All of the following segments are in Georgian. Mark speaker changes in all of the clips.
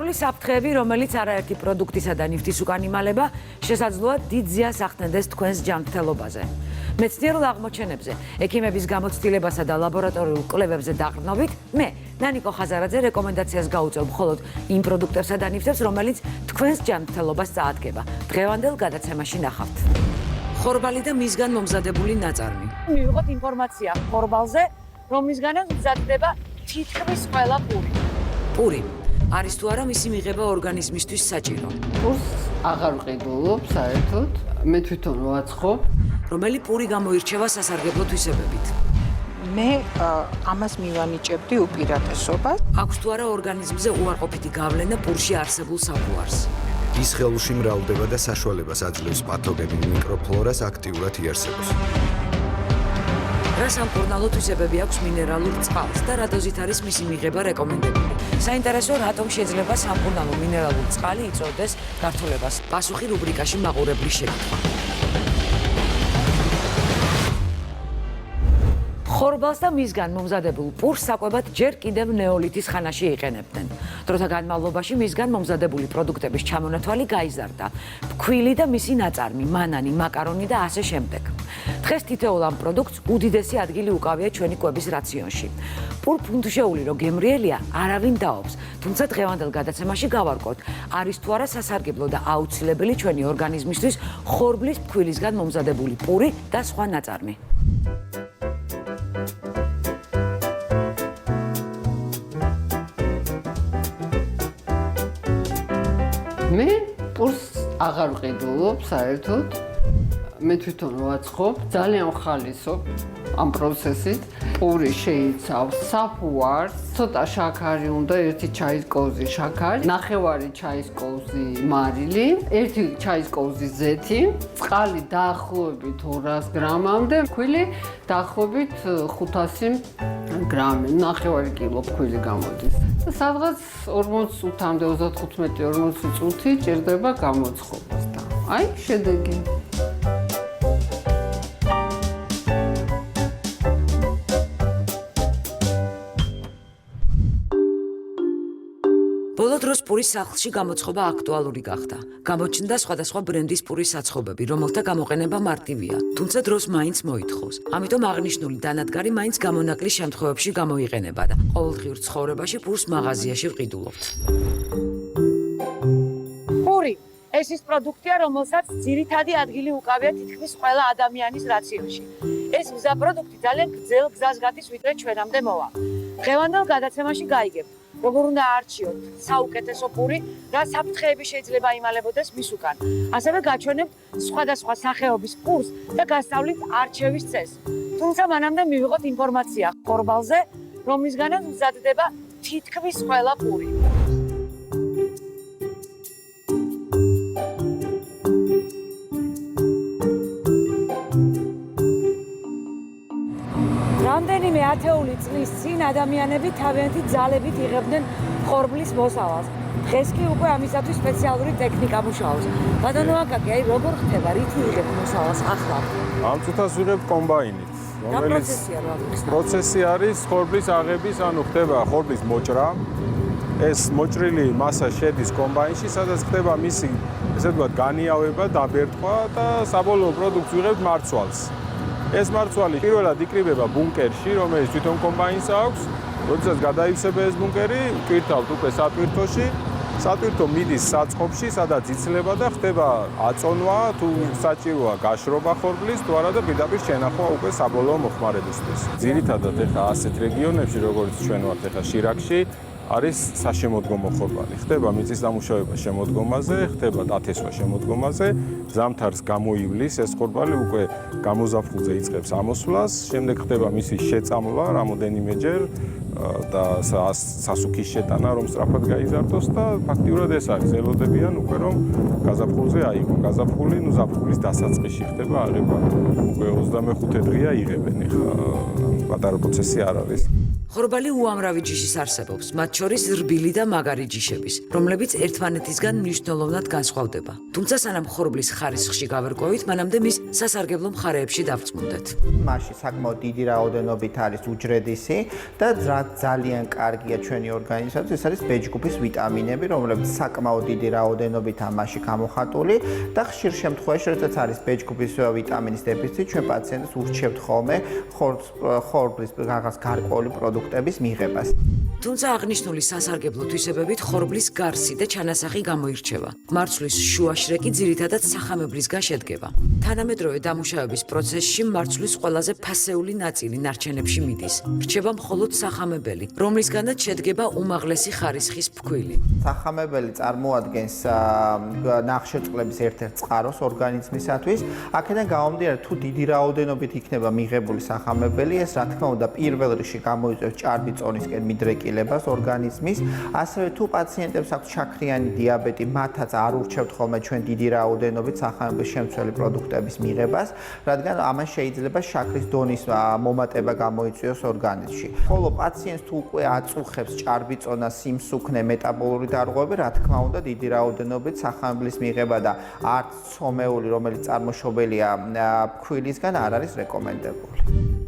Speaker 1: ხორბლის საფრთხეები, რომელიც არაერთი პროდუქტისა და ნივთის უკან იმალება, შესაძლოა დიდ ზიანს ახდენდეს თქვენს ჯანმრთელობაზე. მეცნიერულ აღმოჩენებზე, ექიმების გამოცდილებასა და ლაბორატორიულ კვლევებზე დაყრდნობით, მე, ნანიკო ხაზარაძე, რეკომენდაციას გაუწევ მხოლოდ იმ პროდუქტებსა და ნივთებს, რომელიც თქვენს ჯანმრთელობას წაადგება. დღევანდელ გადაცემაში ნახავთ. ხორბალი და მისგან მომზადებული ნაწარმი. მივიღოთ ინფორმაცია ხორბალზე, რომლისგანაც მზადდება თითქმის ყველა პური. პური არის თუ არა მისი მიღება ორგანიზმისთვის საჭირო.
Speaker 2: პურს აღარ ვყიდულობ საერთოდ. მე თვითონ ვაცხობ.
Speaker 1: რომელი პური გამოირჩევა სასარგებლო თვისებებით?
Speaker 3: მე ამას მივანიჭებდი უპირატესობას.
Speaker 1: აქვს თუ არა ორგანიზმზე უარყოფითი გავლენა პურში არსებულ საფუარს?
Speaker 4: ის ხელში მრავლდება და საშუალებას აძლევს პათოგენურ მიკროფლორას აქტიურად იარსებას. რა სამკურნალო თვისებები აქვს მინერალურ წყალს და რა დოზით არის მისი მიღება რეკომენდებული? საინტერესო, რატომ შეიძლება სამკურნალო მინერალური წყალი იწვევდეს გართულებას? პასუხი რუბრიკაში მაყურებლის შეკითხვა. ხორბალს და მისგან მომზადებულ პურს საკვებად ჯერ კიდევ ნეოლითის ხანაში იყენებდნენ. დროთა განმავლობაში მისგან მომზადებული პროდუქტების ჩამონათვალი გაიზარდა. ფქვილი და მისი ნაწარმი, მანანი, მაკარონი და ასე შემდეგ. დღეს თითოეულ ამ პროდუქტს უდიდესი ადგილი უკავია ჩვენი კვების რაციონში. პურფუნთშეული რო გემრიელია, არავინ დაობს, თუმცა დღევანდელ გადაცემაში გავარკვევთ, არის თუ არა სასარგებლო და აუცილებელი ჩვენი ორგანიზმისთვის ხორბლის ფქვილისგან მომზადებული პური და სხვა ნაწარმი.
Speaker 2: მე პურს აღარ ვყიდულობ საერთოდ. მე თვითონ ვაცხობ, ძალიან ვხალისობ ამ პროცესით. პური შეიცავს საფუარს, ცოტა შაქარი უნდა, 1 ჩაის კოვზი შაქარი, ნახევარი ჩაის კოვზი მარილი, 1 ჩაის კოვზი ზეთი, წყალი დაახლოებით 200 გრამამდე, ფქვილი დაახლოებით 500 გრამი, ნახევარი კილო ფქვილი გამოდის. სადღაც 40 წუთამდე, 35-40 წუთი ჭირდება გამოცხობას და აი შედეგი.
Speaker 1: ბოლო დროს პურის სახლში გამოცხობა აქტუალური გახდა. გამოჩნდა სხვადასხვა ბრენდის პურის საცხობები, რომელთა გამოყენება მარტივია, თუმცა დროს მაინც მოითხოვს. ამიტომ აღნიშნული დანადგარი მაინც გამონაკლის შემთხვევებში გამოიყენება და ყოველდღიურ ცხოვრებაში პურს მაღაზიაში ვყიდულობთ. პური ეს ის პროდუქტია, რომელსაც ძირითადი ადგილი უკავია თითქმის ყველა ადამიანის რაციონში. ეს გზა პროდუქტი ძალიან გრძელ გზას გადის, ვიდრე ჩვენამდე მოვა. დღევანდელ გადაცემაში გაიგებთ, როგორ უნდა არჩიოთ საუკეთესო პური, რა საფრთხეები შეიძლება იმალებოდეს მის უკან. ასევე გაჩვენებთ სხვადასხვა სახეობის პურს და გასწავლით არჩევის წესს. თუმცა მანამდე მივიღოთ ინფორმაცია ხორბალზე, რომლისგანაც მზადდება თითქმის ყველა პური. რამდენიმე ათეული წლის წინ ადამიანები თავიანთი ძალებით იღებდნენ ხორბლის მოსავალს. დღეს კი უკვე ამისათვის სპეციალური ტექნიკა მუშაობს. ბატონო აკაკი, აი როგორ ხდება, რითი იღებ მოსავალს ახლა?
Speaker 5: ამ წუთას ვიღებ კომბაინით, რომელიც პროცესი არის ხორბლის აღების, ანუ ხდება ხორბლის მოჭრა. ეს მოჭრილი მასა შედის კომბაინში, სადაც ხდება მისი, ესე ვთქვათ, განიავება, დაბერტყვა და საბოლოო პროდუქტს ვიღებთ მარცვალს. ეს მარცვალი პირველად იკრიბება ბუნკერში, რომელიც თვითონ კომბაინს აქვს. როდესაც გადაივსება ეს ბუნკერი, ტვირთავთ უკვე სატვირთოში. სატვირთო მიდის საწყობში, სადაც იცლება და ხდება აწონვა, თუ საჭიროა გაშრობა ხორბლის, თუ არა და პირდაპირ შენახვა უკვე საბოლოო მოხმარებისთვის. ძირითადად ეხა ასეთ რეგიონებში, როგორც ჩვენ ვართ ეხა შირაკში, არის საშემოდგომო ხორბალი. ხდება მიწის დამუშავება შემოდგომაზე, ხდება დათესვა შემოდგომაზე, ზამთარს გამოივლის ეს ხორბალი უკვე გამოზაფხულზე იწყებს ამოსვლას, შემდეგ ხდება მისი შეწამლა რამოდენიმეჯერ და სასუქის შეტანა, რომ სწრაფად გაიზარდოს და ფაქტიურად ეს არის ელოდებიან უკვე რომ გაზაფხულზე აიღონ. გაზაფხული, ნუ ზაფხულის დასაწყისში ხდება აღება. უკვე 25 დღეა იღებენ, ხა პატარა პროცესი არ არის.
Speaker 1: ხორბალი უამრავი ჯიშის არსებობს, მათ შორის რბილი და მაგარი ჯიშების, რომლებიც ერთმანეთისგან მნიშვნელოვნად განსხვავდება. თუმცა სანამ ხორბლის ხარისხში გავერკვევით, მანამდე მის სასარგებლო მხარეებში დავწმუნდეთ.
Speaker 6: მასში საკმაოდ დიდი რაოდენობით არის უჯრედისი და რაც ძალიან კარგია ჩვენი ორგანიზმისთვის, ეს არის B-ჯგუფის ვიტამინები, რომლებიც საკმაოდ დიდი რაოდენობით ამაში გამოხატული და ხშირ შემთხვევაში, როდესაც არის B-ჯგუფის ვიტამინის დეფიციტი, ჩვენ პაციენტებს ურჩევთ ხოლმე ხორბლის რაღაც გარკვეული პროდუქტების მიღებას.
Speaker 1: თუმცა აღნიშნული სასარგებლო თვისებებით ხორბლის გარსი და ჩანასახი გამოირჩევა. მარცვლის შუაშრეკი ძირითადად სახამებლისგან შედგება. თანამედროვე დამუშავების პროცესში მარცვლის ყველაზე ფასეული ნაწილი ნარჩენებში მიდის. რჩება მხოლოდ სახამებელი, რომლისგანაც შედგება უმაღლესი ხარისხის ფქვილი.
Speaker 6: სახამებელი წარმოადგენს ნახშირწყლების ერთ-ერთ წყაროს ორგანიზმისათვის. აქედან გამომდინარე, თუ დიდი რაოდენობით იქნება მიღებული სახამებელი, ეს რა თქმა უნდა პირველ რიგში გამოიწვევს ჭარბი წონისკენ მიდრეკილებას ორგანიზმის, ასევე თუ პაციენტებს აქვს შაქრიანი დიაბეტი, მათაც არ ურჩევთ ხოლმე ჩვენ დიდი რაოდენობით სახამებლის შემცველი პროდუქტების მიღებას, რადგან ამან შეიძლება შაქრის დონის მომატება გამოიწვიოს ორგანიზმში. ხოლო პაციენტს თუ უკვე აწუხებს ჭარბი წონა, სიმსუქნე, მეტაბოლური დარღვევები, რა თქმა უნდა დიდი რაოდენობით სახამებლის მიღება და არც ცომეული, რომელიც წარმოშობილია ფქვილისგან არ არის რეკომენდებული.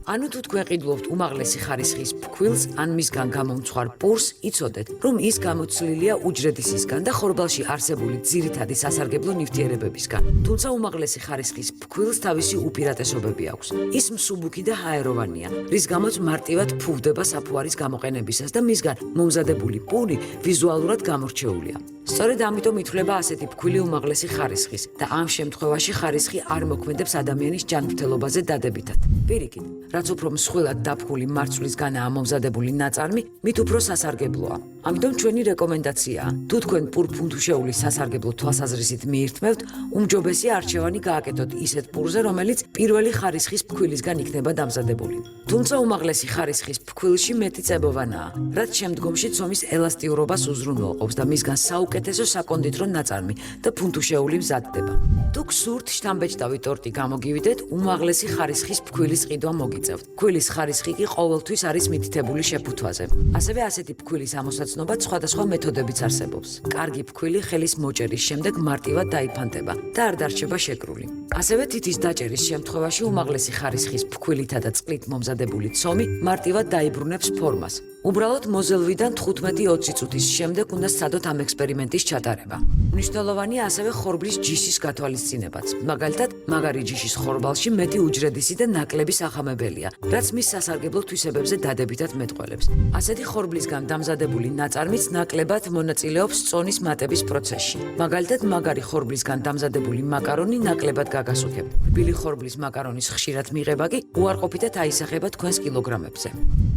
Speaker 1: ანუ თუ თქვენ ყიდულობთ უმაღლესი ხარისხის ფქვილს ან მისგან გამომცხვარ პურს, იცოდეთ, რომ ის გამოცლილია უჯრედისისგან და ხორბალში არსებული ძირითადი სასარგებლო ნივთიერებებისგან. თუმცა უმაღლესი ხარისხის ფქვილს თავისი უპირატესობები აქვს. ის მსუბუქი და ჰაეროვანია, რის გამოც მარტივად ფუვდება საფუარის გამოყენებისას და მისგან მომზადებული პური ვიზუალურად გამორჩეულია. სწორედ ამიტომ ითვლება ასეთი ფქვილი უმაღლესი ხარისხის და ამ შემთხვევაში ხარისხი არ მოქმედებს ადამიანის ჯანმრთელობაზე დადებითად. პირიქით, რაც უფრო მსხვილად დაფხული მარცვლისგანაა მომზადებული ნაწარმი, მით უფრო სასარგებლოა. ამიტომ ჩვენი რეკომენდაციაა, თუ თქვენ პურფუნთუშეულის სასარგებლო თვალსაზრისით მიირთმევთ, უმჯობესია არჩევანი გააკეთოთ ისეთ პურზე, რომელიც პირველი ხარისხის ფქვილისგან იქნება დამზადებული. თუმცა უმაღლესი ხარისხის ფქვილში მეტი წებოვანაა, რაც შემდგომში ცომის ელასტიურობას უზრუნველყოფს და მისგან საუკეთესო საკონდიტრო ნაწარმი და ფუნთუშეული მზადდება. თუ გსურთ შთამბეჭდავი ტორტი გამოგივიდეთ, უმაღლესი ხარისხის ფქვილის ყიდვა მოგიწევთ. ფქვილის ხარისხი კი ყოველთვის არის მითითებული შეფუთვაზე. ასევე ასეთი ფქვილის ამოსაცნობად სხვადასხვა მეთოდებიც არსებობს. კარგი ფქვილი ხელის მოჭერის შემდეგ მარტივად დაიფანტება და არ დარჩება შეკრული. ასევე თითის დაჭერის შემთხვევაში უმაღლესი ხარისხის ფქვილითა და წყლით მომზადებული ცომი მარტივად დაიბრუნებს ფორმას. უბრალოდ მოზელვიდან 15-20 წუთის შემდეგ უნდა სცადოთ ამ ექსპერიმენტის ჩატარება. მნიშვნელოვანია ასევე ხორბლის ჯიშის გათვალისწინებაც. მაგალითად, მაგარი ჯიშის ხორბალში მეტი უჯრედისი და ნაკლები სახამებელია, რაც მის სასარგებლო თვისებებზე დადებითად მეტყველებს. ასეთი ხორბლისგან დამზადებული ნაწარმიც ნაკლებად მონაწილეობს წონის მატების პროცესში. მაგალითად, მაგარი ხორბლისგან დამზადებული მაკარონი ნაკლებად გაგასუქებთ. რბილი ხორბლის მაკარონის ხშირად მიღება კი უარყოფითად აისახება თქვენს კილოგრამებზე.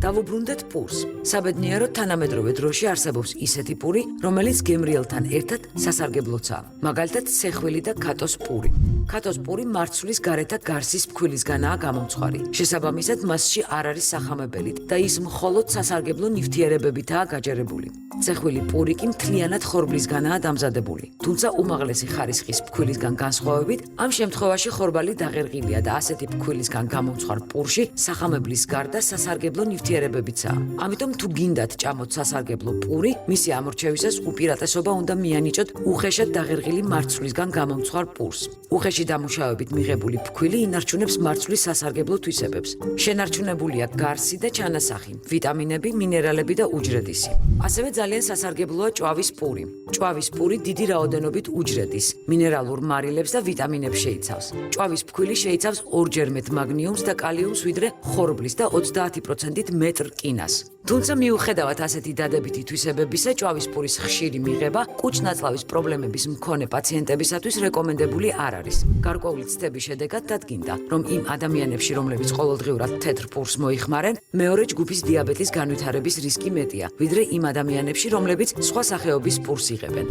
Speaker 1: დავუბრუნდეთ პურს. საბედნიეროდ თანამედროვე დროში არსებობს ისეთი პური, რომელიც გემრიელთან ერთად სასარგებლოცაა. მაგალითად, სეხვილი და ქატოს პური. ქატოს პური მარცვლის გარეთა გარსის ფქვილისგანაა გამომცხვარი. შესაბამისად, მასში არ არის სახამებელი და ის მხოლოდ სასარგებლო ნივთიერებებითაა გაჯერებული. სეხვილი პური კი მთლიანად ხორბლისგანაა დამზადებული. თუმცა უმაღლესი ხარისხის ფქვილისგან განსხვავებით, ამ შემთხვევაში ხორბალი დაღერღილია და ასეთი ფქვილისგან გამომცხვარ პურში სახამებლის გარდა სასარგებლო ნივთიერებებიცაა. ამიტომ თუ გინდათ ჭამოთ სასარგებლო პური, მისი ამორჩევისას უპირატესობა უნდა მიანიჭოთ უხეშად დაღერღილი მარცვლისგან გამომცხვარ პურს. უხეში დამუშავებით მიღებული ფქვილი ინარჩუნებს მარცვლის სასარგებლო თვისებებს. შენარჩუნებულია გარსი და ჩანასახი, ვიტამინები, მინერალები და უჯრედისი. ასევე ძალიან სასარგებლოა ჭვავის პური. ჭვავის პური დიდი რაოდენობით უჯრედის, მინერალურ მარილებს და ვიტამინებს შეიცავს. ჭვავის ფქვილი შეიცავს 2-ჯერ მეტ მაგნიუმს და კალიუმს, ვიდრე ხორბლის და 30%-ით მეტ რკინას. თუმცა მიუხედავად ასეთი დადებითი თვისებებისა, ჭვავის პურის ხშირი მიღება კუჭ-ნაწლავის პრობლემების მქონე პაციენტებისათვის რეკომენდებული არ არის. გარკვეული ცდების შედეგად დადგინდა, რომ იმ ადამიანებში, რომლებიც ყოველდღიურად თეთრ პურს მოიხმარენ, მეორე ჯგუფის დიაბეტის განვითარების რისკი მეტია, ვიდრე იმ ადამიანებში, რომლებიც სხვა სახეობის პურს იღებენ.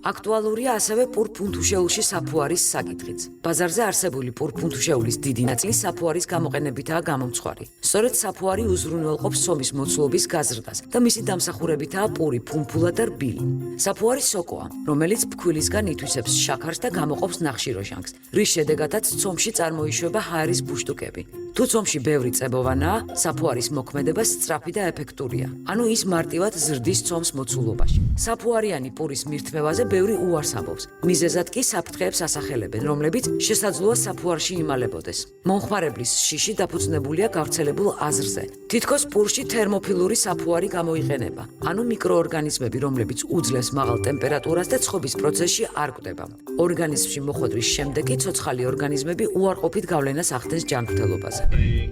Speaker 1: აქტუალურია ასევე პურფუნთუშეულში საფუარის საკითხიც. ბაზარზე არსებული პურფუნთუშეულის დიდი ნაწილი საფუარის გამოყენებითაა გამომცხვარი. სწორედ საფუარი უზრუნველყოფს სომის მოცულობის გაზრდას და მისი დამსახურებითაა პური, ფუმფულა და რბილი. საფუარი სოკოა, რომელიც ფქვილისგან ითვისებს შაქარს და გამოყოფს ნახშიროჟანგს, რის შედეგადაც ცომში წარმოიშვება ჰაერის ბუშტუკები. თუ თუ წომში ბევრი წებოვანაა, საფუარის მოქმედება სწრაფი და ეფექტურია. ანუ ის მარტივად ზრდის წომს მოცულობაში. საფუარიანი პურის მირთმევაზე ბევრი უარს ამბობს. მიზეზად კი საფრთხეებს ასახელებენ, რომლებიც შესაძლოა საფუარში იმალებოდეს. მომხმარებლის შიში დაფუძნებულია გავრცელებულ აზრზე. თითქოს პურში თერმოფილური საფუარი გამოიყენება, ანუ მიკროორგანიზმები, რომლებიც უძლებს მაღალ ტემპერატურას და ცხობის პროცესში არ კვდება. ორგანიზმში მოხვედრის შემდეგ კი ცოცხალი ორგანიზმები უარყოფით გავლენას ახდენს ჯანმრთელობაზე.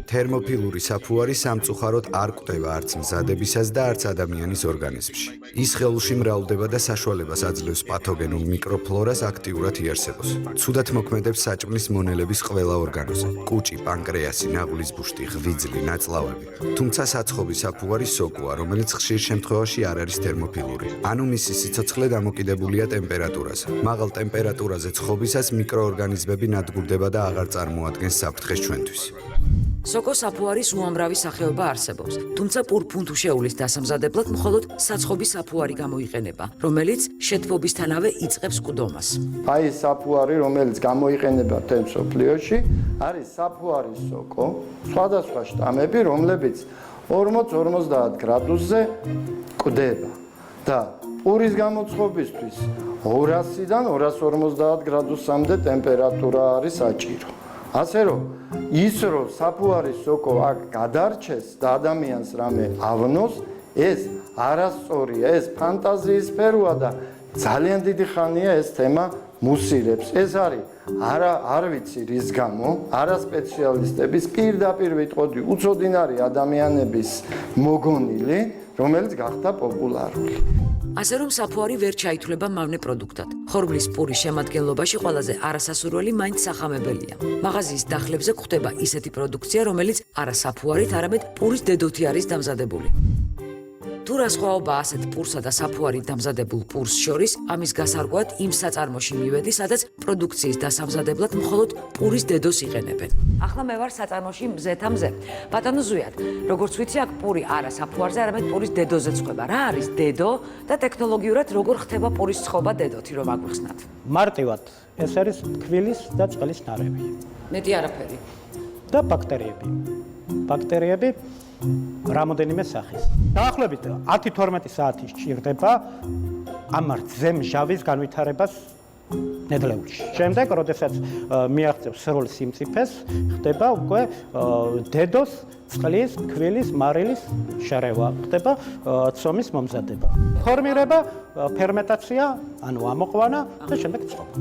Speaker 7: თერმოფილური საფუარი სამწუხაროდ არ კვდება არც მზადებისას და არც ადამიანის ორგანიზმში. ის ხელში მრავლდება და საშუალებას აძლევს პათოგენურ მიკროფლორას აქტიურად იარსებოს. ცუდად მოქმედებს საჭმლის მონელების ყველა ორგანოზე: კუჭი, პანკრეასი, ნაღვლის ბუშტი, ღვიძლი, ნაწლავები. თუმცა საცხობი საფუარი სოკოა, რომელიც ხშირ შემთხვევაში არ არის თერმოფილური. ანუ მისი სიცოცხლე დამოკიდებულია ტემპერატურაზე. მაღალ ტემპერატურაზე ცხობისას მიკროორგანიზმები ნადგურდება და აღარ წარმოადგენს საფრთხეს ჩვენთვის.
Speaker 1: სოკო საფუარის უამრავი სახეობა არსებობს, თუმცა პურფუნთუშეულის დასამზადებლად მხოლოდ საცხობი საფუარი გამოიყენება, რომელიც შეთბობისთანავე იწყებს კვდომას.
Speaker 8: აი ეს საფუარი, რომელიც გამოიყენება მთელ მსოფლიოში, არის საფუარის სოკო, სხვადასხვა შტამები, რომლებიც 40-50 გრადუსზე კვდება და პურის გამოცხობისთვის 200-დან 250 გრადუსამდე ტემპერატურა არის საჭირო. ასე რომ ის რომ საფუარის სოკო აქ გადარჩეს და ადამიანს რამე ავნოს, ეს არასწორია, ეს ფანტაზიის სფეროა და ძალიან დიდი ხანია ეს თემა მუსირებს. ეს არის არ ვიცი რის გამო, არა სპეციალისტების პირდაპირ ვიტყოდი უცოდინარი ადამიანების მოგონილი, რომელიც გახდა პოპულარული.
Speaker 1: ასე რომ საფუარი ვერ ჩაითვლება მავნე პროდუქტად. ხორბლის პურის შემადგენლობაში ყველაზე არასასურველი მაინც სახამებელია. მაღაზიის დახლებზე გვხვდება ისეთი პროდუქცია, რომელიც არა საფუარით, არამედ პურის დედოთი არის დამზადებული. თუ რა სხვაობა ასეთ პურსა და საფუარით დამზადებულ პურს შორის, ამის გასარკვევად იმ საწარმოში მივედი, სადაც პროდუქციის დასამზადებლად მხოლოდ პურის დედოს იყენებენ. ახლა მე ვარ საწარმოში მზეთა მზე. ბატონო ზვიად, როგორც ვიცი, აქ პური არა საფუარზე, არამედ პურის დედოზე ცხება. რა არის დედო და ტექნოლოგიურად როგორ ხდება პურის ცხობა დედოთი, რომ აგვიხსნათ?
Speaker 9: მარტივად ეს არის თქვილის და წყლის ნარევი
Speaker 1: მეტი არაფერი.
Speaker 9: და ბაქტერიები რამოდენიმე სახის. დაახლოებით 10-12 საათი სჭირდება ამ ძემჟავის განვითარებას ნედლეულში. შემდეგ, როდესაც მიაღწევს სრულ სიმწიფეს, ხდება უკვე დედოს, წყლის, თქვილის, მარილის შერევა, ხდება ცომის მომზადება. ფორმირება, ფერმენტაცია, ანუ ამოყვანა და შემდეგ ცხობა.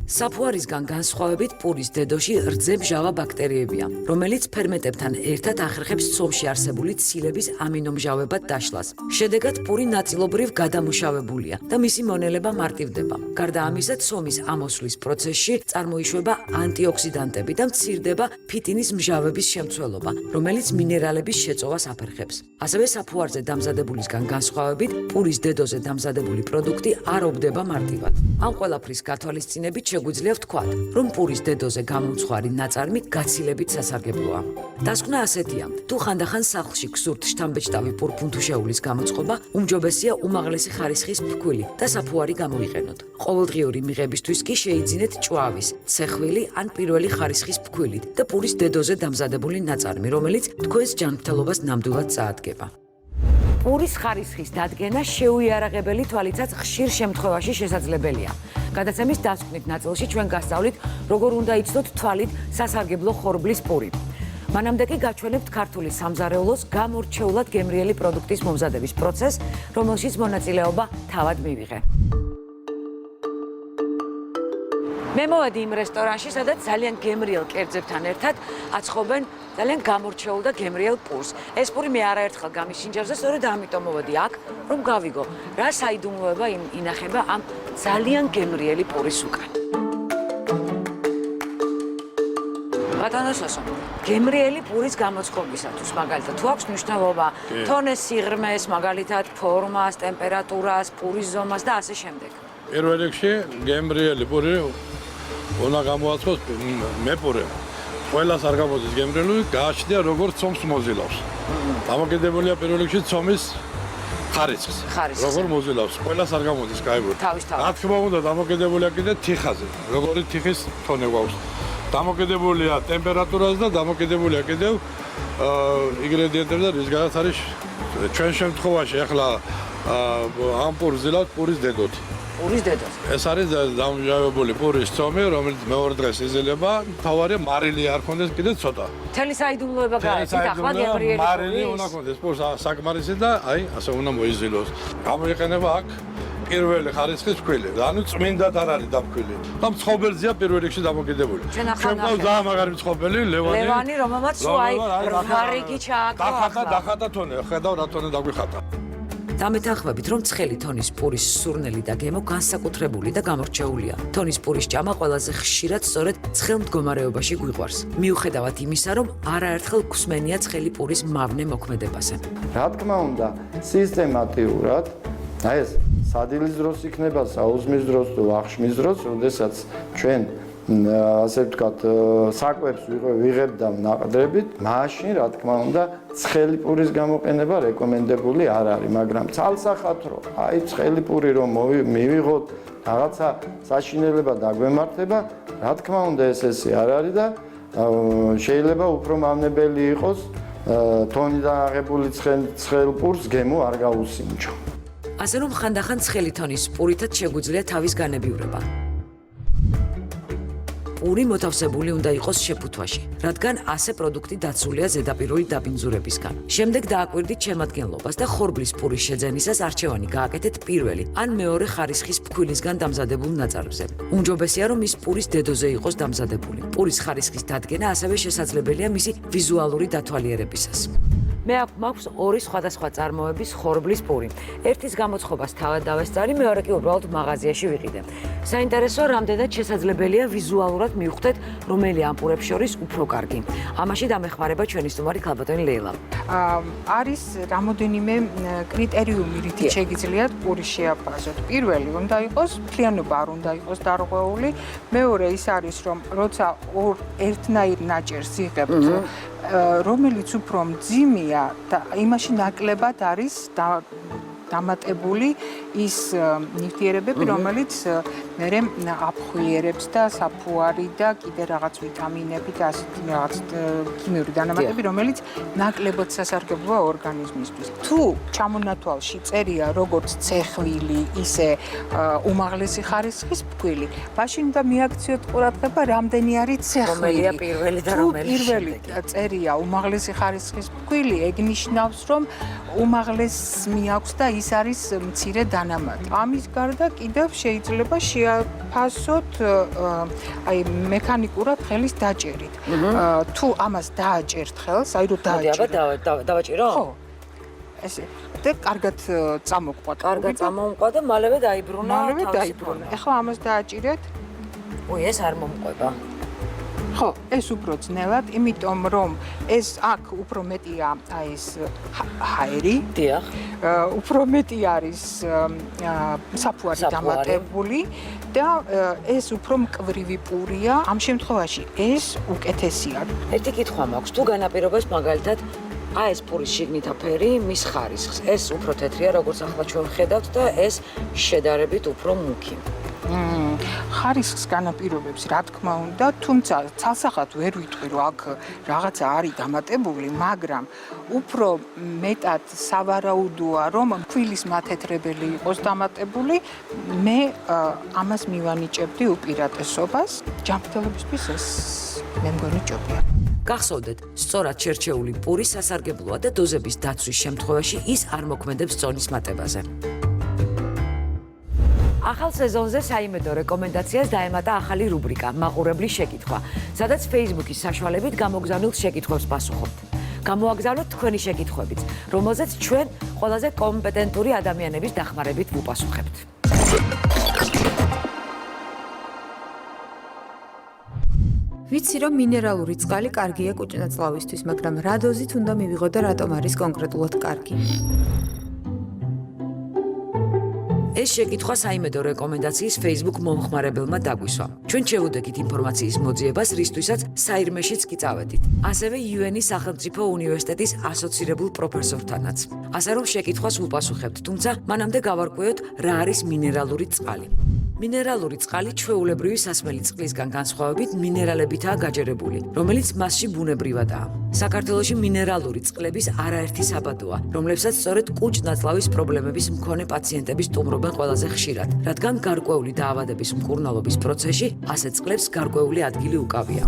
Speaker 1: საფუარისგან განსხვავებით პურის დედოში რძემჟავა ბაქტერიებია, რომელიც ფერმენტებთან ერთად ახერხებს ცომში არსებული ცილების ამინომჟავებად დაშლას. შედეგად პური ნაწილობრივ გადამუშავებულია და მისი მონელება მარტივდება. გარდა ამისა, ცომის ამოსვლის პროცესში წარმოიშვება ანტიოქსიდანტები და მცირდება ფიტინის მჟავების შემცველობა, რომელიც მინერალების შეწოვას აფერხებს. ასევე საფუარზე დამზადებულისგან განსხვავებით, პურის დედოზე დამზადებული პროდუქტი არ ობდება მარტივად. ამ ყველაფრის გათვალისწინებით შეგვიძლია ვთქვათ, რომ პურის დედოზე გამომცხვარი ნაწარმი გაცილებით სასარგებლოა. დასკვნა ასეთია: თუ ხანდახან სახლში გსურთ შთამბეჭდავი პურფუნთუშეულის გამოწყობა, უმჯობესია უმაღლესი ხარისხის ფქვილი და საფუარი გამოიყენოთ. ყოველდღიური მიღებისთვის კი შეიძინეთ ჭვავის, ცეხვილი ან პირველი ხარისხის ფქვილით და პურის დედოზე დამზადებული ნაწარმი, რომელიც თქვენს ჯანმრთელობას ნამდვილად წაადგება. პურის ხარისხის დადგენა შეუიარაღებელი თვალითაც ხშირ შემთხვევაში შესაძლებელია. გადაცემის დასკვნით ნაწილში ჩვენ გასწავლით, როგორ უნდა იცნოთ თვალით სასარგებლო ხორბლის პური. მანამდე კი გაჩვენებთ ქართული სამზარეულოს გამორჩეულად გემრიელი პროდუქტის მომზადების პროცესს, რომელშიც მონაწილეობა თავად მივიღე. მე მოვედი იმ რესტორანში, სადაც ძალიან გემრიელ კერძებთან ერთად აცხობენ ძალიან გამორჩეულ და გემრიელ პურს. ეს პური მე არაერთხელ გამისინჯავს და სწორედ ამიტომ მოვედი აქ, რომ გავიგო, რა საიდუმლოება ინახება ამ ძალიან გემრიელი პურის უკან. ბატონო სოსო, გემრიელი პურის გამოწყობისათვის, მაგალითად, თუ აქვს მნიშვნელობა თონეს სიღრმეს, მაგალითად, ფორმას, ტემპერატურას, პურის ზომას და ასე შემდეგ.
Speaker 10: პირველ რიგში გემრიელი პური უნდა გამოაცხოს მეპურე. ყველას არ გამოდის გემრიელი, გააჩნია როგორ ცომს მოძილავს. დამოკიდებულია პირველ რიგში ცომის ხარისხს. როგორ მოძილავს, ყველას არ გამოდის, კაი.
Speaker 1: თავისთავად.
Speaker 10: რა თქმა უნდა, დამოკიდებულია კიდე თიხაზე. როგორი თიხის თონე გვაქვს. დამოკიდებულია ტემპერატურაზე და დამოკიდებულია კიდევ ინგრედიენტებზე, რის გარეთ არის ჩვენ შემთხვევაში ახლა ამ პურს ძლავთ პურის დედოთი.
Speaker 1: პურის დედოთი.
Speaker 10: ეს არის დამჟავებული პურის წომი, რომელიც მეორე დღეს იზრდება, თავარია მარილი არ ქონდეს კიდე ცოტა.
Speaker 1: მთელი საიდუმლოება გაიწით ახლა გემრიელი
Speaker 10: მარილი უნდა ქონდეს პურს საკმარისი და აი ასე უნდა მოიზილოს. გამოიყენება აქ პირველი ხარისხის ფქვილი. ანუ წმინდად არ არის დამფქვილი. და მცხობელზეა პირველ რიგში დამოკიდებული.
Speaker 1: ჩვენ ახლა
Speaker 10: ძალიან მაგარი მცხობელი
Speaker 1: ლევანი, რომელმაც სულ აი რიგი ჩააკრა.
Speaker 10: დახატა თონე, ხედავ რა თონე დაგვიხატა.
Speaker 1: დამეთანხმებით, რომ ცხელი თონის პურის სურნელი და გემო განსაკუთრებული და გამორჩეულია. თონის პურის ჭამა ყველაზე ხშირად სწორედ ცხელ მდგომარეობაში გვიყვარს. მიუხედავად იმისა, რომ არაერთხელ გვსმენია ცხელი პურის მავნე მოქმედებაზე.
Speaker 8: რა თქმა უნდა, სისტემატიურად აი ეს სადილის დროს იქნება, საუზმის დროს თუ აღშმის დროს, როდესაც ჩვენ ასე ვთქვათ, საკვებს ვიღებ და ვნაყდრებით, მაშინ რა თქმა უნდა, ცხელი პურის გამოყენება რეკომენდებული არ არის, მაგრამ ცალსახად რომ აი ცხელი პური რომ მივიღოთ, რაღაცა საშინელება დაგვემართება, რა თქმა უნდა ესე არ არის და შეიძლება უფრო მავნებელი იყოს თონიდან აღებული ცხელ პურს გემო არ გაუსინჯო.
Speaker 1: ასე რომ ხანდახან ცხელი თონის პურითაც შეგვიძლია თავის განებივრება. პური მოთავსებული უნდა იყოს შეფუთვაში, რადგან ასე პროდუქტი დაცულია ზედაპირული დაბინძურებისგან. შემდეგ დააკვირდით შემადგენლობას და ხორბლის პურის შეძენისას არჩევანი გააკეთეთ პირველი ან მეორე ხარისხის ფქვილისგან დამზადებულ ნაწარმზე. უმჯობესია, რომ ის პურის დედოზე იყოს დამზადებული. პურის ხარისხის დადგენა ასევე შესაძლებელია მისი ვიზუალური დათვალიერებისას. მე მაქვს ორი სხვადასხვა წარმოების ხორბლის პური. ერთის გამოცხობას თავად დავესწარი, მეორე კი უბრალოდ მაღაზიაში ვიყიდე. საინტერესოა, რამდენად შესაძლებელია ვიზუალურად მივხვდეთ, რომელი ამ პურებს შორის უფრო კარგი. ამაში დამეხმარება ჩვენი სტუმარი ქალბატონი ლეილა.
Speaker 3: არის რამოდენიმე კრიტერიუმი, რითიც შეგიძლიათ პური შეაფასოთ. პირველი უნდა იყოს მთლიანობა არ უნდა იყოს დარღვეული. მეორე ის არის, რომ როცა ერთნაირ ნაჭერს იღებთ, რომელიც უფრო მძიმეა და იმაში ნაკლებად არის დამატებული ის ნივთიერებები, რომელიც მერე აფხვიერებს და საფუარი და კიდე რაღაც ვიტამინები და ასეთი რაღაც ქიმიური დანამატები, რომელიც ნაკლებად სასარგებლოა ორგანიზმისთვის. თუ ჩამონათვალში წერია როგორც ცეხვილი, ისე უმაღლესი ხარისხის ფქვილი, მაშინ უნდა მიაქციოთ ყურადღება, რამდენი არის ცეხვილი.
Speaker 1: რომელია პირველი და რომელი
Speaker 3: პირველი წერია უმაღლესი ხარისხის ფქვილი, ეგ ნიშნავს, რომ უმაღლესს მიაქვს და ის არის მცირე დანამატი. ამის გარდა კიდევ შეიძლება შეაფასოთ აი მექანიკურად ხელის დაჭერით. თუ ამას დააჭერთ ხელს, აი რომ დააჭერთ.
Speaker 1: დავაჭირო?
Speaker 3: ხო. ესე და კარგად წამოყვათ.
Speaker 1: კარგად წამომყვა და მალევე დაიბრუნა.
Speaker 3: მალევე დაიბრუნა. ეხლა ამას დააჭირეთ.
Speaker 1: ой, ეს არ მომყვება.
Speaker 3: ხო, ეს უფრო ძნელად, იმიტომ რომ ეს აქ უფრო მეტია აი ეს ჰაერი.
Speaker 1: დიახ.
Speaker 3: უფრო მეტი არის საფუარი დამატებული და ეს უფრო მკვრივი პურია. ამ შემთხვევაში ეს უკეთესია.
Speaker 1: ერთი კითხვა მაქვს, თუ განაპირობებს მაგალითად აი ეს პურის შიგნით აფერი, მის ხარისხს. ეს უფრო თეთრია, როგორც ახლა ჩვენ ხედავთ და ეს შედარებით უფრო მუქი.
Speaker 3: ხარისხს განაპირობებს, რა თქმა უნდა, თუმცა ცალსახად ვერ ვიტყვი, რომ აქ რაღაცა არის დამატებული, მაგრამ უფრო მეტად სავარაუდოა, რომ ფქვილის მათეთრებელი იყოს დამატებული. მე ამას მივანიჭებდი უპირატესობას. ჯანმრთელობისთვის ეს მე მგონი ჯობია.
Speaker 1: გახსოვდეთ, სწორად შერჩეული პური სასარგებლოა და დოზების დაცვის შემთხვევაში ის არ მოქმედებს წონის მატებაზე. ახალ სეზონზე საიმედო რეკომენდაციას დაემატა ახალი რუბრიკა მაყურებლის შეკითხვა, სადაც Facebook-ის საშუალებით გამოგზავნილ შეკითხვებს პასუხობთ. გამოაგზავნოთ თქვენი შეკითხვებიც, რომელზეც ჩვენ ყველაზე კომპეტენტური ადამიანების დახმარებით ვუპასუხებთ.
Speaker 11: ვიცი, რომ მინერალური წყალი კარგია კუჭნაწლავისთვის, მაგრამ რა დოზით უნდა მივიღო და რატომ არის კონკრეტულად კარგი? ეს შეკითხვა საიმედო რეკომენდაციის Facebook მომხმარებელმა დაგვისვა. ჩვენ შევუდექით ინფორმაციის მოძიებას, რისთვისაც საირმეშიც კი წავედით. ასევე UN-ის სახელმწიფო უნივერსიტეტის ასოცირებულ პროფესორთანაც. ასე რომ შეკითხვას ვუპასუხებთ, თუმცა მანამდე გავარკვიოთ, რა არის მინერალური წყალი. მინერალური წყალი ჩვეულებრივი სასმელი წყლისგან განსხვავებით მინერალებითაა გაჯერებული, რომელიც მასში ბუნებრივადაა. საქართველოში მინერალური წყლების არაერთი საბადოა, რომლებსაც სწორედ კუჭ-ნაწლავის პრობლემების მქონე პაციენტები სტუმრობენ ყველაზე ხშირად, რადგან გარკვეული დაავადების მკურნალობის პროცესში ასეთ წყლებს გარკვეული ადგილი უკავია.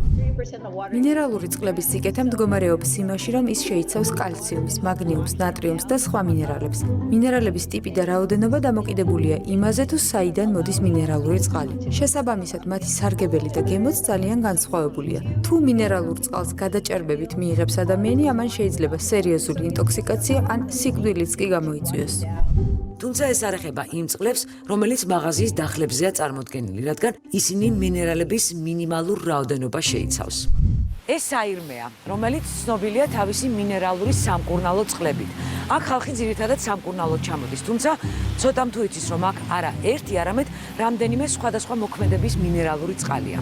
Speaker 12: მინერალური წყლების სიკეთე მდგომარეობს იმაში, რომ ის შეიცავს კალციუმს, მაგნიუმს, ნატრიუმს და სხვა მინერალებს. მინერალების ტიპი და რაოდენობა დამოკიდებულია იმაზე, თუ საიდან მოდის მინერალური წყალი. შესაბამისად, მათი სარგებელი და გემოც ძალიან განსხვავებულია. თუ მინერალურ წყალს გადაჭერბებით მიიღებს ადამიანი, ამან შეიძლება სერიოზული ინტოქსიკაცია ან სიკვდილიც კი გამოიწვიოს.
Speaker 11: თუმცა ეს არ ეხება იმ წყლებს, რომელიც მაღაზიის დახლებზეა წარმოდგენილი, რადგან ისინი მინერალების მინიმალურ რაოდენობას შეიცავს.
Speaker 1: ეს საირმეა, რომელიც ცნობილია თავისი მინერალური სამკურნალო წყლებით. აქ ხალხი ძირითადად სამკურნალოდ ჩამოდის, თუმცა ცოტამ თუ იცის, რომ აქ არა ერთი, არამედ რამდენიმე სხვადასხვა მოქმედების მინერალური წყალია.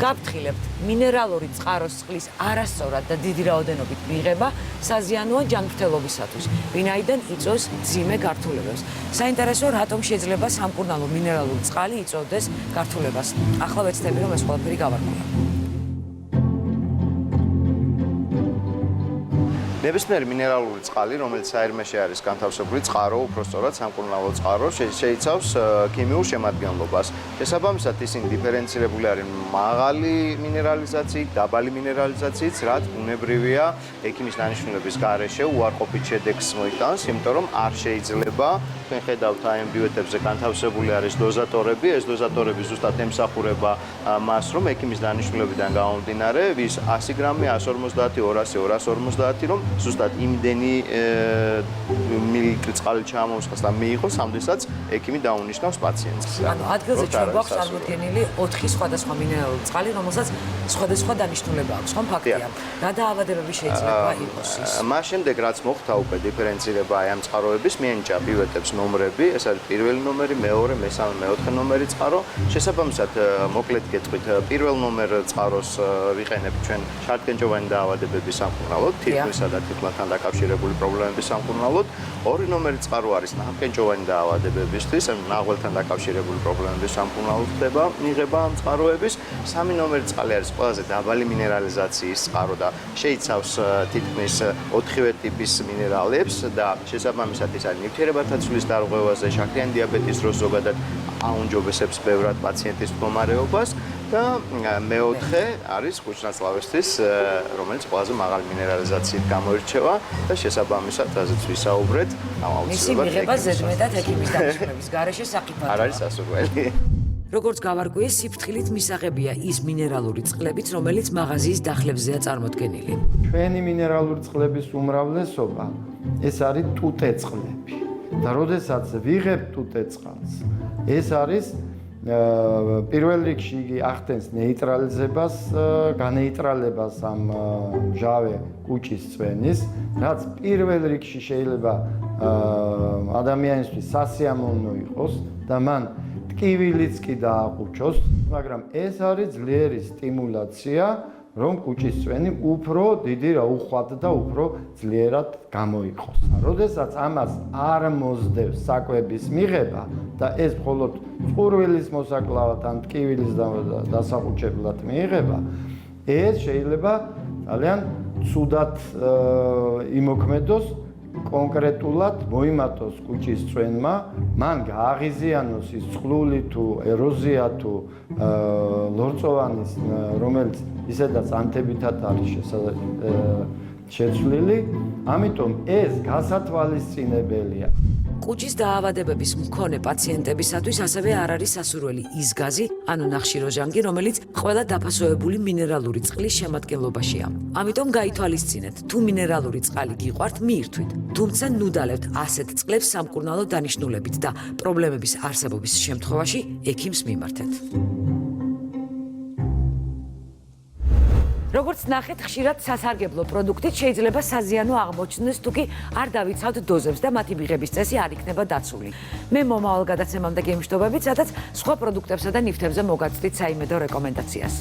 Speaker 1: გაფრთხილებთ, მინერალური წყაროს წყლის არასწორად და დიდი რაოდენობით მიღება საზიანოა ჯანმრთელობისათვის, ვინაიდან იწვევს მძიმე გართულებებს. საინტერესოა, რატომ შეიძლება სამკურნალო მინერალური წყალი იწვევდეს გართულებას. ახლა ვეცდები, რომ ეს ყველაფერი გავარკვიო.
Speaker 6: ნებისმიერი მინერალური წყალი, რომელიც საირმეში არის განთავსებული წყარო, უпростоრად სამკურნალო წყარო, შეიცავს ქიმიურ შემადგენლობას. შესაბამისად, ისინი დიფერენცირებული არიან მაღალი მინერალიზაციით, დაბალი მინერალიზაციით, რაც ბუნებრივია ექიმის დანიშნულების გარეშე უარყოფით შედეგს მოიტანს, იმიტომ რომ არ შეიძლება თქვენ ხედავთ აი ამ ბიუეტებზე განთავსებული არის დოზატორები, ეს დოზატორები ზუსტად ემსახურება მას, რომ ექიმის დანიშნულებიდან გამომდინარე, ვის 100 გრამი, 150, 200, 250, რომ ზუსტად იმდენი მილილიტრი წყალი ჩამოუსხას და მიიღოს, ამდესაც ექიმი დაუნიშნავს პაციენტს.
Speaker 1: ანუ ადგილზე ჩვენ გვაქვს წარმოდგენილი 4 სხვადასხვა მინერალური წყალი, რომელსაც სხვადასხვა დანიშნულება აქვს, ხომ ფაქტია? რა დაავადებები შეიძლება იყოს ის?
Speaker 6: მას შემდეგ რაც მოხდა უკვე დიფერენცირება აი ამ წყაროების, მიენიჭა ბიუეტებს ნომრები, ეს არის პირველი ნომერი, მეორე, მესამე, მეოთხე ნომერი წყარო. შესაბამისად, მოკლედ გეტყვით, პირველ ნომერ წყაროს ვიყენებ ჩვენ შარდკენჭოვანი დაავადებების სამკურნალოდ, თითქმისა და თითქმასთან დაკავშირებული პრობლემების სამკურნალოდ. ორი ნომერი წყარო არის ნახევარკენჭოვანი დაავადებებისთვის, ანუ ნაღველთან დაკავშირებული პრობლემების სამკურნალოდ ხდება მიღება ამ წყაროების. სამი ნომერი წყალი არის ყველაზე დაბალი მინერალიზაციის წყარო და შეიცავს თითქმის 4-ვე ტიპის მინერალებს და შესაბამისად ის არის ნივთიერებათა ცვლის დარღვევაზე, შაქრიანი დიაბეტის დროს ზოგადად აუნჯობესებს ბევრად პაციენტის მდგომარეობას და მეოთხე არის კუჭ-ნაწლავისთვის, რომელიც ყველაზე მაღალი მინერალიზაციით გამოირჩევა და შესაბამისად, რაზეც ვისაუბრეთ,
Speaker 1: მისი მიღება ზედმეტად ექიმის დანიშნულების გარეშე საკითხია.
Speaker 6: არ არის სასურველი.
Speaker 11: როგორც გავარკვიე, სიფრთხილით მისაღებია ის მინერალური წყლებიც, რომელიც მაღაზიის დახლებზეა წარმოდგენილი.
Speaker 8: ჩვენი მინერალური წყლების უმრავლესობა ეს არის ტუტე წყლები. და როდესაც ვიღებ ტუტე წყალს, ეს არის პირველ რიგში იგი ახდენს ნეიტრალიზებას, განეიტრალებას ამ მჟავე კუჭის წვენის, რაც პირველ რიგში შეიძლება ადამიანისთვის სასიამოვნო იყოს და მან ტკივილიც კი დააყუჩოს, მაგრამ ეს არის ძლიერი სტიმულაცია, რომ კუჭის წვენი უფრო დიდი რა უხვად და უფრო ძლიერად გამოიყოს. როდესაც ამას არ მოსდევს საკვების მიღება და ეს მხოლოდ წყურვილის მოსაკლავად ან ტკივილის დასაყუჩებლად მიიღება, ეს შეიძლება ძალიან ცუდად იმოქმედოს, კონკრეტულად მოიმატოს კუჭის წვენმა, მან გააღიზიანოს ის წყლული თუ ეროზია თუ ლორწოვანის, რომელიც ისედაც ანთებითად არის შეცვლილი, ამიტომ ეს გასათვალისწინებელია.
Speaker 11: კუჭის დაავადებების მქონე პაციენტებისათვის ასევე არ არის სასურველი ის გაზი, ანუ ნახშიროჟანგი, რომელიც ყველა დაფასოებული მინერალური წყლის შემადგენლობაშია. ამიტომ გაითვალისწინეთ, თუ მინერალური წყალი გიყვართ, მიირთვით. თუმცა ნუდალებთ ასეთ წყლებს სამკურნალო დანიშნულებით და პრობლემების არსებობის შემთხვევაში ექიმს მიმართეთ.
Speaker 1: როგორც ნახეთ, ხშირად სასარგებლო პროდუქტით შეიძლება საზიანო აღმოჩნდეს, თუკი არ დავიცავთ დოზებს და მათი მიღების წესი არ იქნება დაცული. მე მომავალ გადაცემამდე გემშვიდობებით, სადაც სხვა პროდუქტებსა და ნივთებზე მოგაცდით საიმედო რეკომენდაციას.